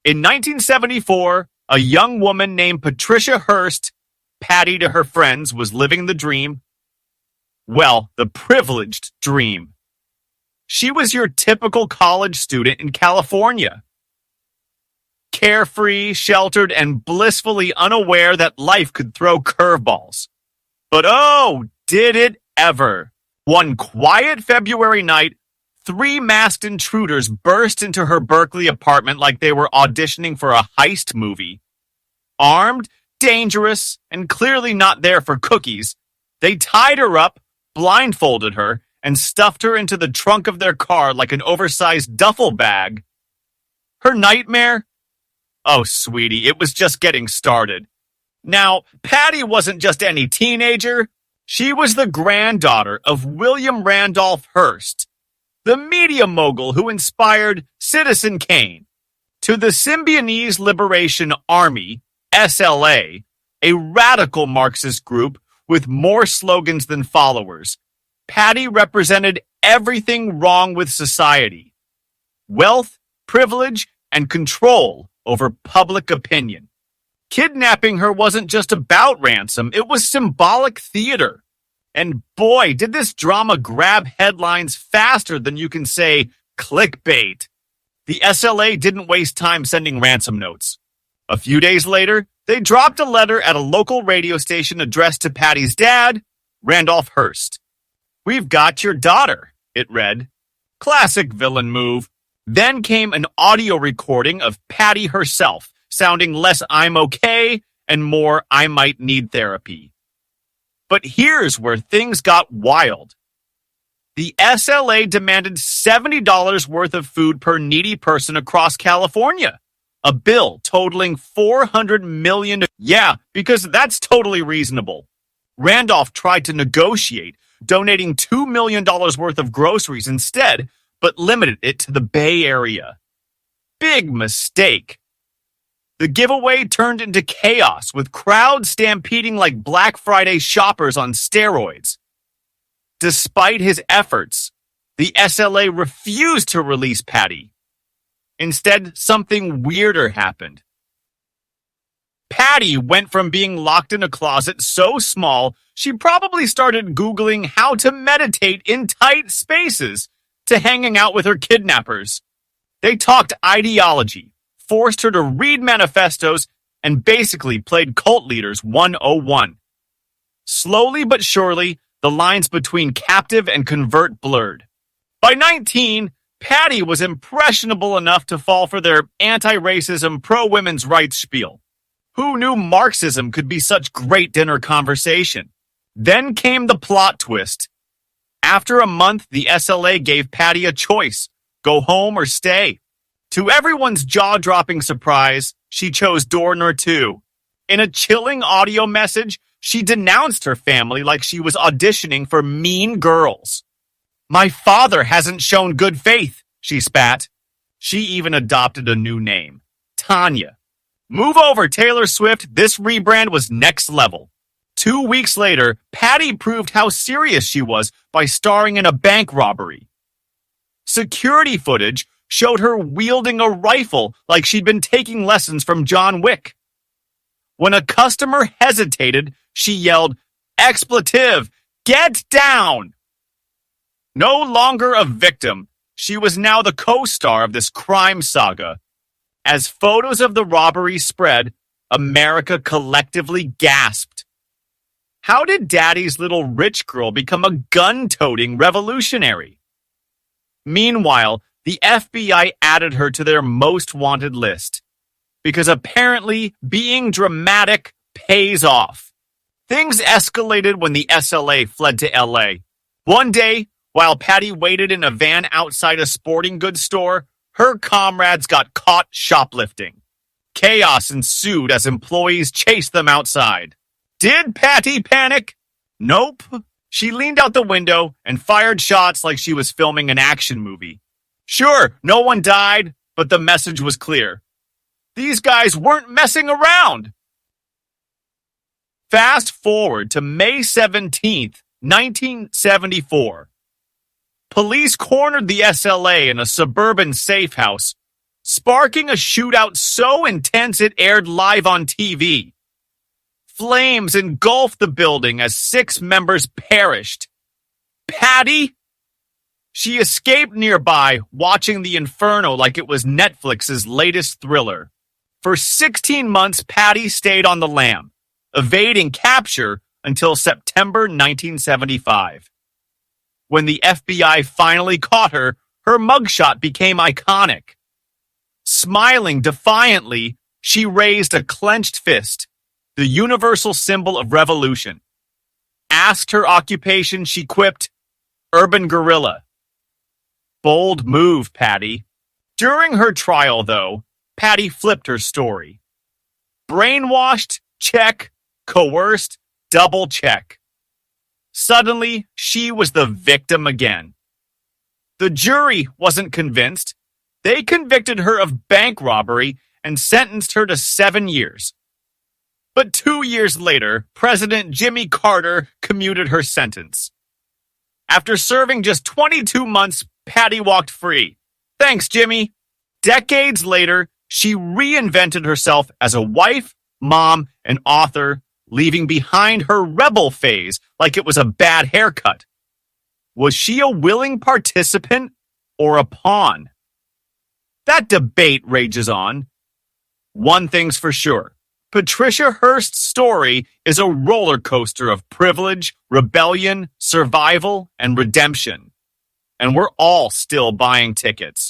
In 1974, a young woman named Patricia Hearst, Patty to her friends, was living the dream. Well, the privileged dream. She was your typical college student in California. Carefree, sheltered, and blissfully unaware that life could throw curveballs. But oh, did it ever. One quiet February night, 3 masked intruders burst into her Berkeley apartment like they were auditioning for a heist movie. Armed, dangerous, and clearly not there for cookies, they tied her up, blindfolded her, and stuffed her into the trunk of their car like an oversized duffel bag. Her nightmare? Oh, sweetie, it was just getting started. Now, Patty wasn't just any teenager. She was the granddaughter of William Randolph Hearst, the media mogul who inspired Citizen Kane. To the Symbionese Liberation Army, SLA, a radical Marxist group with more slogans than followers, Patty represented everything wrong with society: wealth, privilege, and control over public opinion. Kidnapping her wasn't just about ransom, it was symbolic theater. And boy, did this drama grab headlines faster than you can say clickbait. The SLA didn't waste time sending ransom notes. A few days later, they dropped a letter at a local radio station addressed to Patty's dad, Randolph Hearst. "We've got your daughter," it read. Classic villain move. Then came an audio recording of Patty herself, sounding less "I'm okay" and more "I might need therapy." But here's where things got wild. The SLA demanded $70 worth of food per needy person across California, a bill totaling $400 million. Yeah, because that's totally reasonable. Randolph tried to negotiate, donating $2 million worth of groceries instead, but limited it to the Bay Area. Big mistake. The giveaway turned into chaos, with crowds stampeding like Black Friday shoppers on steroids. Despite his efforts, the SLA refused to release Patty. Instead, something weirder happened. Patty went from being locked in a closet so small, she probably started Googling how to meditate in tight spaces to hanging out with her kidnappers. They talked ideology, forced her to read manifestos, and basically played cult leaders 101. Slowly but surely, the lines between captive and convert blurred. By 19, Patty was impressionable enough to fall for their anti-racism, pro-women's rights spiel. Who knew Marxism could be such great dinner conversation? Then came the plot twist. After a month, the SLA gave Patty a choice: go home or stay. To everyone's jaw-dropping surprise, she chose door number 2. In a chilling audio message, she denounced her family like she was auditioning for Mean Girls. "My father hasn't shown good faith," she spat. She even adopted a new name, Tania. Move over, Taylor Swift. This rebrand was next level. 2 weeks later, Patty proved how serious she was by starring in a bank robbery. Security footage showed her wielding a rifle like she'd been taking lessons from John Wick. When a customer hesitated, she yelled, "Expletive! Get down!" No longer a victim, she was now the co-star of this crime saga. As photos of the robbery spread, America collectively gasped. How did Daddy's little rich girl become a gun-toting revolutionary? Meanwhile, the FBI added her to their most wanted list. Because apparently, being dramatic pays off. Things escalated when the SLA fled to LA. One day, while Patty waited in a van outside a sporting goods store, her comrades got caught shoplifting. Chaos ensued as employees chased them outside. Did Patty panic? Nope. She leaned out the window and fired shots like she was filming an action movie. Sure, no one died, but the message was clear. These guys weren't messing around. Fast forward to May 17th, 1974. Police cornered the SLA in a suburban safe house, sparking a shootout so intense it aired live on TV. Flames engulfed the building as 6 members perished. Patty? She escaped nearby, watching the inferno like it was Netflix's latest thriller. For 16 months, Patty stayed on the lam, evading capture until September 1975. When the FBI finally caught her, her mugshot became iconic. Smiling defiantly, she raised a clenched fist, the universal symbol of revolution. Asked her occupation, she quipped, "Urban guerrilla." Bold move, Patty. During her trial, though, Patty flipped her story. Brainwashed? Check. Coerced? Double check. Suddenly, she was the victim again. The jury wasn't convinced. They convicted her of bank robbery and sentenced her to 7 years. But 2 years later, President Jimmy Carter commuted her sentence. After serving just 22 months, Patty walked free. Thanks, Jimmy. Decades later, she reinvented herself as a wife, mom, and author, leaving behind her rebel phase like it was a bad haircut. Was she a willing participant or a pawn? That debate rages on. One thing's for sure. Patricia Hearst's story is a roller coaster of privilege, rebellion, survival, and redemption. And we're all still buying tickets.